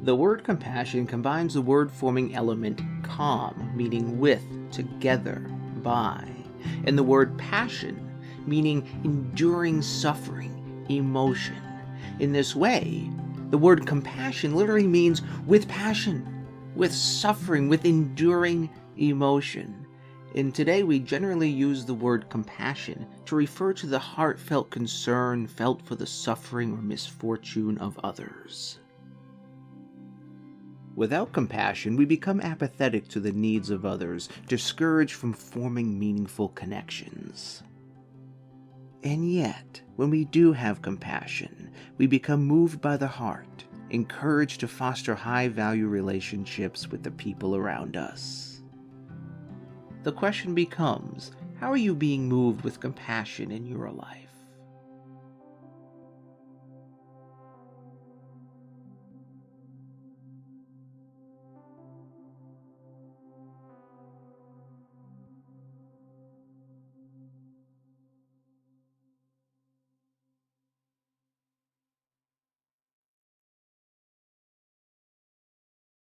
The word compassion combines the word-forming element com, meaning with, together, by, and the word passion, meaning enduring suffering, emotion. In this way, the word compassion literally means with passion, with suffering, with enduring emotion. And today we generally use the word compassion to refer to the heartfelt concern felt for the suffering or misfortune of others. Without compassion, we become apathetic to the needs of others, discouraged from forming meaningful connections. And yet, when we do have compassion, we become moved by the heart, encouraged to foster high-value relationships with the people around us. The question becomes, how are you being moved with compassion in your life?